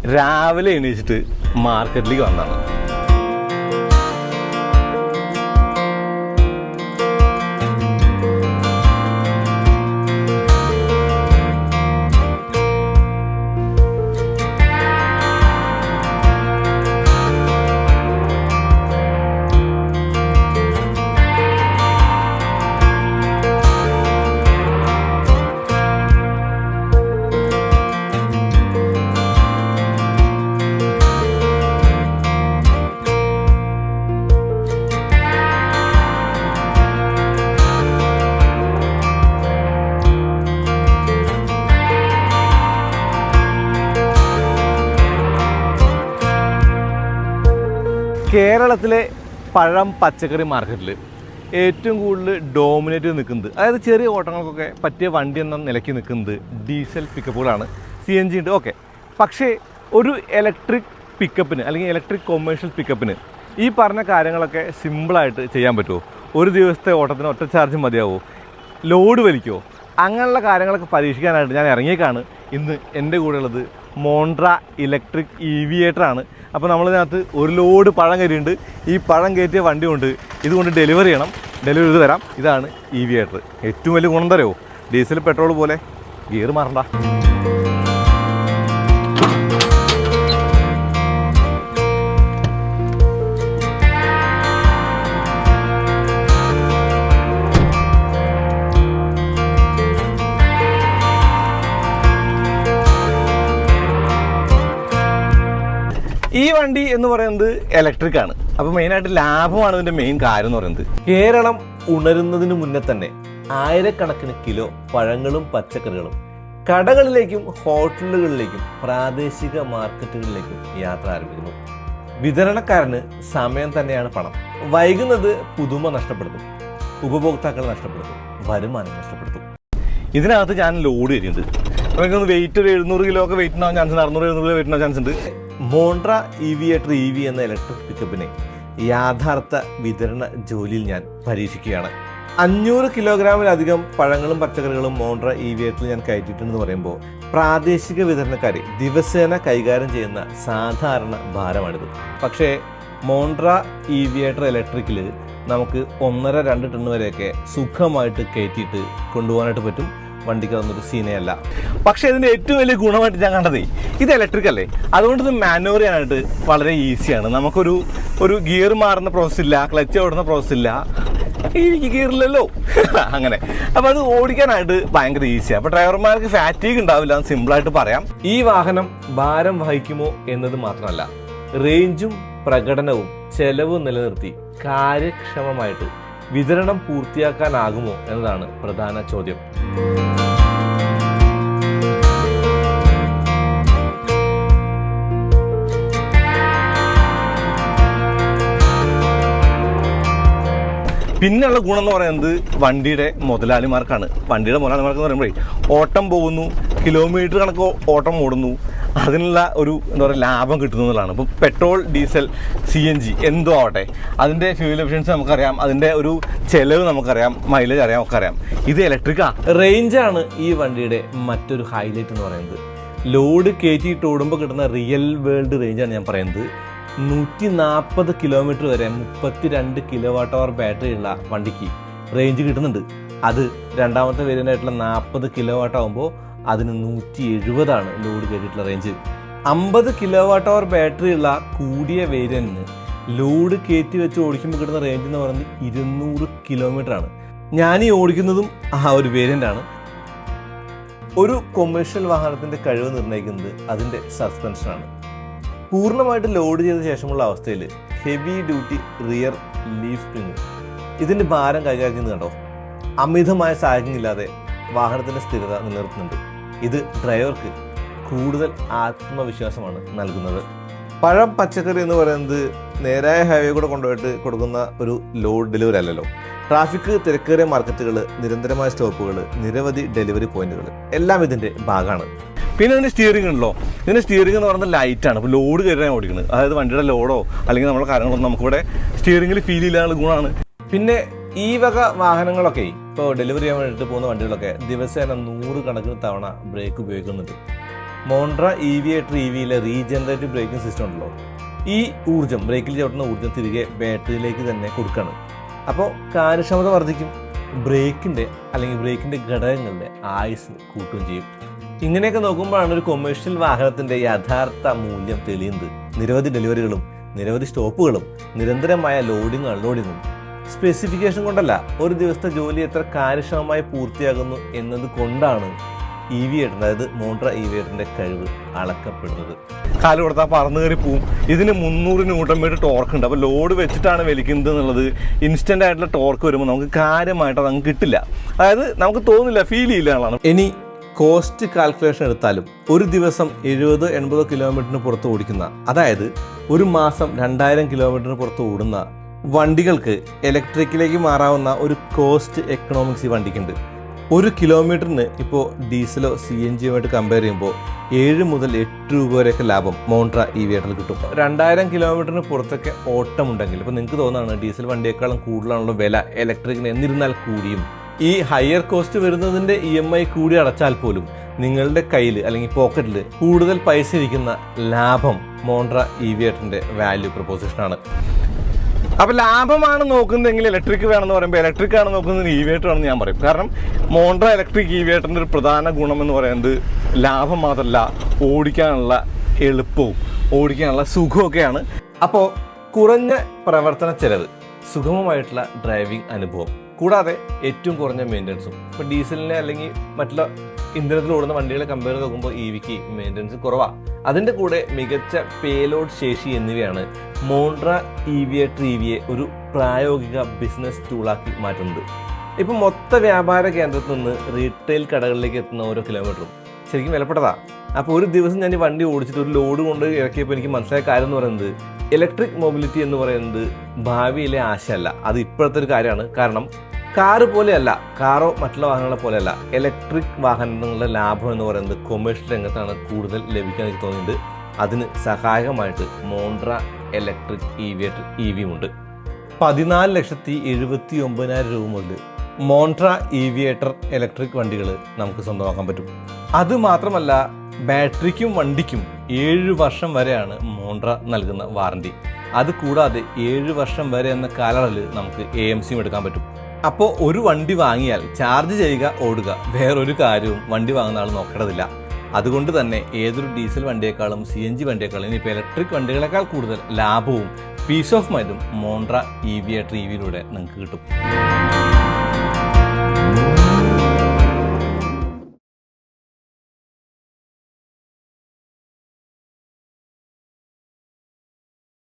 രാവിലെ എണീച്ചിട്ട് മാർക്കറ്റിലേക്ക് വന്നതാണ്. കേരളത്തിലെ പഴം പച്ചക്കറി മാർക്കറ്റിൽ ഏറ്റവും കൂടുതൽ ഡോമിനേറ്റ് ചെയ്ത് നിൽക്കുന്നത്, അതായത് ചെറിയ ഓട്ടങ്ങൾക്കൊക്കെ പറ്റിയ വണ്ടി എന്ന നിലയ്ക്ക് നിൽക്കുന്നത് ഡീസൽ പിക്കപ്പുകളാണ്. CNG ഉണ്ട്, ഓക്കെ. പക്ഷേ ഒരു ഇലക്ട്രിക് പിക്കപ്പിന് അല്ലെങ്കിൽ ഇലക്ട്രിക് കൊമേഴ്ഷ്യൽ പിക്കപ്പിന് ഈ പറഞ്ഞ കാര്യങ്ങളൊക്കെ സിമ്പിളായിട്ട് ചെയ്യാൻ പറ്റുമോ? ഒരു ദിവസത്തെ ഓട്ടത്തിന് ഒറ്റ ചാർജ് മതിയാവോ? ലോഡ് വലിക്കുമോ? അങ്ങനെയുള്ള കാര്യങ്ങളൊക്കെ പരീക്ഷിക്കാനായിട്ട് ഞാൻ ഇറങ്ങിയേക്കാണ്. ഇന്ന് എൻ്റെ കൂടെ ഉള്ളത് മോണ്ട്ര ഇലക്ട്രിക് EVAtor. അപ്പോൾ നമ്മളിതിനകത്ത് ഒരു ലോഡ് പഴം കയറിയുണ്ട്. ഈ പഴം കയറ്റിയ വണ്ടി കൊണ്ട് ഇതുകൊണ്ട് ഡെലിവറി ചെയ്യണം. ഡെലിവറി ചെയ്ത് വരാം. ഇതാണ് EVAtor. ഏറ്റവും വലിയ ഗുണം തരുമോ? ഡീസൽ പെട്രോൾ പോലെ ഗിയർ മാറണ്ട. ഈ വണ്ടി എന്ന് പറയുന്നത് ഇലക്ട്രിക് ആണ്. അപ്പോൾ മെയിനായിട്ട് ലാഭമാണ് ഇതിൻ്റെ മെയിൻ കാര്യം എന്ന് പറയുന്നത്. കേരളം ഉണരുന്നതിന് മുന്നേ തന്നെ ആയിരക്കണക്കിന് കിലോ പഴങ്ങളും പച്ചക്കറികളും കടകളിലേക്കും ഹോട്ടലുകളിലേക്കും പ്രാദേശിക മാർക്കറ്റുകളിലേക്കും യാത്ര ആരംഭിക്കുന്നു. വിതരണക്കാരന് സമയം തന്നെയാണ് പണം. വൈകുന്നത് പുതുമ നഷ്ടപ്പെടുത്തും, ഉപഭോക്താക്കൾ നഷ്ടപ്പെടുത്തും, വരുമാനം നഷ്ടപ്പെടുത്തും. ഇതിനകത്ത് ഞാൻ ലോഡ് ചെയ്യുന്നുണ്ട്. നമുക്കൊന്ന് വെയിറ്റ് ഒരു 700 കിലോ ഒക്കെ വെയിറ്റ് ഉണ്ടാവാൻ ചാൻസ് ഉണ്ട്, 600-700 കിലോ വെയിറ്റ് ഉണ്ടാവാൻ ചാൻസ് ഉണ്ട്. മോണ്ട്ര EVAtor EV എന്ന ഇലക്ട്രിക് പിക്കപ്പിനെ യാഥാർത്ഥ വിതരണ ജോലിയിൽ ഞാൻ പരീക്ഷിക്കുകയാണ്. 500 കിലോഗ്രാമിലധികം പഴങ്ങളും പച്ചക്കറികളും മോണ്ട്ര EVAtor ഞാൻ കയറ്റിയിട്ടുണ്ടെന്ന് പറയുമ്പോൾ പ്രാദേശിക വിതരണക്കാരെ ദിവസേന കൈകാര്യം ചെയ്യുന്ന സാധാരണ ഭാരമാണിത്. പക്ഷേ മോണ്ട്ര EVAtor ഇലക്ട്രിക്കിൽ നമുക്ക് 1.5-2 ടൺ വരെയൊക്കെ സുഖമായിട്ട് കയറ്റിയിട്ട് കൊണ്ടുപോകാനായിട്ട് പറ്റും. വണ്ടിക്ക് അതൊന്നൊരു സീനേ അല്ല. പക്ഷേ ഇതിൻ്റെ ഏറ്റവും വലിയ ഗുണമായിട്ട് ഞാൻ കണ്ടതേ ഇത് ഇലക്ട്രിക് അല്ലേ, അതുകൊണ്ട് ഇത് മാനുവർ ചെയ്യാനായിട്ട് വളരെ ഈസിയാണ്. നമുക്കൊരു ഗിയർ മാറുന്ന പ്രോസസ് ഇല്ല, ക്ലച്ച് ഓടുന്ന പ്രോസസ് ഇല്ല, എനിക്ക് ഗിയറില്ലല്ലോ അങ്ങനെ. അപ്പോൾ അത് ഓടിക്കാനായിട്ട് ഭയങ്കര ഈസിയാണ്. അപ്പോൾ ഡ്രൈവർമാർക്ക് ഫാറ്റീഗ് ഉണ്ടാവില്ല എന്ന് സിമ്പിളായിട്ട് പറയാം. ഈ വാഹനം ഭാരം വഹിക്കുമോ എന്നത് മാത്രമല്ല, റേഞ്ചും പ്രകടനവും ചെലവും നിലനിർത്തി കാര്യക്ഷമമായിട്ട് വിതരണം പൂർത്തിയാക്കാനാകുമോ എന്നതാണ് പ്രധാന ചോദ്യം. പിന്നെയുള്ള ഗുണം എന്ന് പറയുന്നത് വണ്ടിയുടെ മുതലാളിമാർക്കാണ്. വണ്ടിയുടെ മുതലാളിമാർക്ക് എന്ന് പറയുമ്പോഴേ ഓട്ടം പോകുന്നു, കിലോമീറ്റർ കണക്ക് ഓട്ടം ഓടുന്നു, അതിനുള്ള ഒരു എന്താ പറയുക ലാഭം കിട്ടുന്നതാണ്. ഇപ്പോൾ പെട്രോൾ, ഡീസൽ, CNG എന്തോ ആവട്ടെ, അതിൻ്റെ ഫ്യൂൽ എഫിഷ്യൻസി നമുക്കറിയാം, അതിൻ്റെ ഒരു ചെലവ് നമുക്കറിയാം, മൈലേജ് അറിയാം, ഒക്കെ അറിയാം. ഇത് ഇലക്ട്രിക്കാണ്. റേഞ്ചാണ് ഈ വണ്ടിയുടെ മറ്റൊരു ഹൈലൈറ്റ് എന്ന് പറയുന്നത്. ലോഡ് കയറ്റിയിട്ട് ഓടുമ്പോൾ കിട്ടുന്ന റിയൽ വേൾഡ് റേഞ്ചാണ് ഞാൻ പറയുന്നത്. 140 കിലോമീറ്റർ വരെ 32 kWh ബാറ്ററി ഉള്ള വണ്ടിക്ക് റേഞ്ച് കിട്ടുന്നുണ്ട്. അത് രണ്ടാമത്തെ വേരിയൻ്റായിട്ടുള്ള 40 kW ആകുമ്പോൾ അതിന് 170 ലോഡ് കയറ്റിയിട്ടുള്ള റേഞ്ച്. 50 kWh ബാറ്ററി ഉള്ള കൂടിയ വേരിയന്റിന് ലോഡ് കയറ്റി വെച്ച് ഓടിക്കുമ്പോൾ കിട്ടുന്ന റേഞ്ച് എന്ന് പറയുന്നത് 200 കിലോമീറ്റർ ആണ്. ഞാൻ ഈ ഓടിക്കുന്നതും ആ ഒരു വേരിയൻ്റാണ്. ഒരു കൊമേഴ്ഷ്യൽ വാഹനത്തിൻ്റെ കഴിവ് നിർണ്ണയിക്കുന്നത് അതിൻ്റെ സസ്പെൻഷനാണ്. പൂർണ്ണമായിട്ട് ലോഡ് ചെയ്ത ശേഷമുള്ള അവസ്ഥയിൽ heavy duty rear leaf spring ഇതിൻ്റെ ഭാരം കൈകാര്യം ചെയ്യുന്നത് കണ്ടോ. അമിതമായ സാഹചര്യം ഇല്ലാതെ വാഹനത്തിൻ്റെ സ്ഥിരത നിലനിർത്തുന്നുണ്ട്. ഇത് ഡ്രൈവർക്ക് കൂടുതൽ ആത്മവിശ്വാസമാണ് നൽകുന്നത്. പഴം പച്ചക്കറി എന്ന് പറയുന്നത് നേരായ ഹൈവേ കൂടെ കൊണ്ടുപോയിട്ട് കൊടുക്കുന്ന ഒരു ലോഡ് ഡെലിവറി അല്ലല്ലോ. ട്രാഫിക്, തിരക്കേറിയ മാർക്കറ്റുകൾ, നിരന്തരമായ സ്റ്റോപ്പുകൾ, നിരവധി ഡെലിവറി പോയിന്റുകൾ എല്ലാം ഇതിൻ്റെ ഭാഗമാണ്. പിന്നെ ഇതിൻ്റെ സ്റ്റിയറിംഗ് ഉണ്ടല്ലോ. ഇതിൻ്റെ സ്റ്റിയറിംഗ് എന്ന് പറയുന്നത് ലൈറ്റാണ്. അപ്പോൾ ലോഡ് കയറാൻ ഓടിക്കുന്നത്, അതായത് വണ്ടിയുടെ ലോഡോ അല്ലെങ്കിൽ നമ്മുടെ കാര്യങ്ങളൊന്നും നമുക്കിവിടെ സ്റ്റിയറിംഗിൽ ഫീൽ ചെയ്യാനുള്ള ഗുണമാണ്. പിന്നെ ഈ വക വാഹനങ്ങളൊക്കെ ഇപ്പോൾ ഡെലിവറി ചെയ്യാൻ വേണ്ടിയിട്ട് പോകുന്ന വണ്ടികളൊക്കെ ദിവസേന 100 കണക്കിന് തവണ ബ്രേക്ക് ഉപയോഗിക്കുന്നുണ്ട്. മോണ്ട്ര EV8 EVയിലെ റീജനറേറ്റീവ് ബ്രേക്കിംഗ് സിസ്റ്റം ഉണ്ടല്ലോ, ഈ ഊർജ്ജം ബ്രേക്കിൽ ചവിട്ടുന്ന ഊർജ്ജം തിരികെ ബാറ്ററിയിലേക്ക് തന്നെ കൊടുക്കുകയാണ്. അപ്പോൾ കാര്യക്ഷമത വർദ്ധിക്കും, ബ്രേക്കിൻ്റെ ഘടകങ്ങളുടെ ആയുസ് കൂട്ടുകയും ചെയ്യും. ഇങ്ങനെയൊക്കെ നോക്കുമ്പോഴാണ് ഒരു കൊമേഴ്ഷ്യൽ വാഹനത്തിൻ്റെ യഥാർത്ഥ മൂല്യം തെളിയുന്നത്. നിരവധി ഡെലിവറികളും നിരവധി സ്റ്റോപ്പുകളും നിരന്തരമായ ലോഡിങ്ങും അൺലോഡിങ്ങും സ്പെസിഫിക്കേഷൻ കൊണ്ടല്ല, ഒരു ദിവസത്തെ ജോലി എത്ര കാര്യക്ഷമമായി പൂർത്തിയാകുന്നു എന്നത് കൊണ്ടാണ് EV8 അതായത് മോണ്ട്ര EV8ന്റെ കഴിവ് അളക്കപ്പെടുന്നത്. കാല് കൊടുത്താൽ പറന്നു കയറി പോവും. ഇതിന് 300 ന്യൂട്ടൺ ടോർക്ക് ഉണ്ട്. അപ്പോൾ ലോഡ് വെച്ചിട്ടാണ് വലിക്കുന്നത് എന്നുള്ളത് ഇൻസ്റ്റന്റ് ആയിട്ടുള്ള ടോർക്ക് വരുമ്പോൾ നമുക്ക് കാര്യമായിട്ട് അതങ്ങ് കിട്ടില്ല. അതായത് നമുക്ക് തോന്നില്ല, ഫീൽ ചെയ്യില്ല എന്നുള്ളതാണ്. ഇനി കോസ്റ്റ് കാൽക്കുലേഷൻ എടുത്താലും ഒരു ദിവസം 70-80 കിലോമീറ്ററിന് പുറത്ത് ഓടിക്കുന്ന, അതായത് ഒരു മാസം 2000 കിലോമീറ്ററിന് പുറത്ത് ഓടുന്ന വണ്ടികൾക്ക് ഇലക്ട്രിക്കിലേക്ക് മാറാവുന്ന ഒരു കോസ്റ്റ് എക്കണോമിക്സ് ഈ വണ്ടിക്കുണ്ട്. 1 കിലോമീറ്ററിന് ഇപ്പോൾ ഡീസലോ CNGയുമായിട്ട് കമ്പയർ ചെയ്യുമ്പോൾ 7 മുതൽ 8 രൂപ വരെയൊക്കെ ലാഭം മോണ്ട്ര EV8 കിട്ടും. 2000 കിലോമീറ്ററിന് പുറത്തൊക്കെ ഓട്ടമുണ്ടെങ്കിൽ ഇപ്പോൾ നിങ്ങൾക്ക് തോന്നുകയാണ് ഡീസൽ വണ്ടിയേക്കാളും കൂടുതലാണല്ലോ വില ഇലക്ട്രിക്കിന്. എന്നിരുന്നാൽ കൂടിയും ഈ ഹയർ കോസ്റ്റ് വരുന്നതിൻ്റെ EMI കൂടി അടച്ചാൽ പോലും നിങ്ങളുടെ കയ്യിൽ അല്ലെങ്കിൽ പോക്കറ്റിൽ കൂടുതൽ പൈസ ഇരിക്കുന്ന ലാഭം മോണ്ട്ര EV8ന്റെ വാല്യൂ പ്രൊപ്പോസിഷനാണ്. അപ്പോൾ ലാഭമാണ് നോക്കുന്നതെങ്കിൽ ഇലക്ട്രിക് വേണമെന്ന് പറയുമ്പോൾ ഇലക്ട്രിക് ആണ് നോക്കുന്നത് EV8 ആണെന്ന് ഞാൻ പറയും. കാരണം മോണ്ട്ര ഇലക്ട്രിക് EV8ന്റെ ഒരു പ്രധാന ഗുണമെന്ന് പറയുന്നത് ലാഭം മാത്രമല്ല, ഓടിക്കാനുള്ള എളുപ്പവും ഓടിക്കാനുള്ള സുഖമൊക്കെയാണ്. അപ്പോൾ കുറഞ്ഞ പ്രവർത്തന ചെലവ്, സുഗമമായിട്ടുള്ള ഡ്രൈവിംഗ് അനുഭവം, കൂടാതെ ഏറ്റവും കുറഞ്ഞ മെയിൻ്റനൻസും. ഇപ്പോൾ ഡീസലിനെ അല്ലെങ്കിൽ മറ്റുള്ള ഇന്ധനത്തിൽ ഓടുന്ന വണ്ടികളെ കമ്പയർ ചെയ്ത് നോക്കുമ്പോൾ EVക്ക് മെയിൻ്റനൻസ് കുറവാണ്. അതിൻ്റെ കൂടെ മികച്ച പേലോഡ് ശേഷി എന്നിവയാണ് മോണ്ട്ര EV8 EVയെ ഒരു പ്രായോഗിക ബിസിനസ് ടൂളാക്കി മാറ്റുന്നത്. ഇപ്പം മൊത്ത വ്യാപാര കേന്ദ്രത്തിൽ നിന്ന് റീറ്റെയിൽ കടകളിലേക്ക് എത്തുന്ന ഓരോ കിലോമീറ്ററും ശരിക്കും വിലപ്പെട്ടതാ. അപ്പോൾ ഒരു ദിവസം ഞാൻ ഈ വണ്ടി ഓടിച്ചിട്ട് ഒരു ലോഡ് കൊണ്ട് ഇറക്കിയപ്പോൾ എനിക്ക് മനസ്സിലായ കാര്യം എന്ന് പറയുന്നത് ഇലക്ട്രിക് മൊബിലിറ്റി എന്ന് പറയുന്നത് ഭാവിയിലെ ആശയമല്ല, അത് ഇപ്പോഴത്തെ ഒരു കാര്യമാണ്. കാരണം കാറ് പോലെയല്ല, കാറോ മറ്റുള്ള വാഹനങ്ങളെ പോലെയല്ല, ഇലക്ട്രിക് വാഹനങ്ങളുടെ ലാഭം എന്ന് പറയുന്നത് കൊമേഴ്ഷ്യൽ രംഗത്താണ് കൂടുതൽ ലഭിക്കാൻ എനിക്ക് തോന്നിയത്. അതിന് സഹായകമായിട്ട് മോണ്ട്ര ഇലക്ട്രിക് EV8 EVയുമുണ്ട്. 14,79,000 രൂപ മുതൽ മോണ്ട്ര EV8 ഇലക്ട്രിക് വണ്ടികൾ നമുക്ക് സ്വന്തമാക്കാൻ പറ്റും. അതുമാത്രമല്ല, ബാറ്ററിക്കും വണ്ടിക്കും 7 വർഷം വരെയാണ് മോണ്ട്ര നൽകുന്ന വാറണ്ടി. അത് കൂടാതെ 7 വർഷം വരെ എന്ന കാലയളവിൽ നമുക്ക് AMCയും എടുക്കാൻ പറ്റും. അപ്പോൾ ഒരു വണ്ടി വാങ്ങിയാൽ ചാർജ് ചെയ്യുക, ഓടുക, വേറൊരു കാര്യവും വണ്ടി വാങ്ങുന്ന ആൾ നോക്കേണ്ടതില്ല. അതുകൊണ്ട് തന്നെ ഏതൊരു ഡീസൽ വണ്ടിയേക്കാളും CNG വണ്ടിയേക്കാളും ഇനിയിപ്പോൾ ഇലക്ട്രിക് വണ്ടികളെക്കാൾ കൂടുതൽ ലാഭവും പീസ് ഓഫ് മൈൻഡും മോണ്ട്ര EV8 EVയിലൂടെ നിങ്ങൾക്ക് കിട്ടും.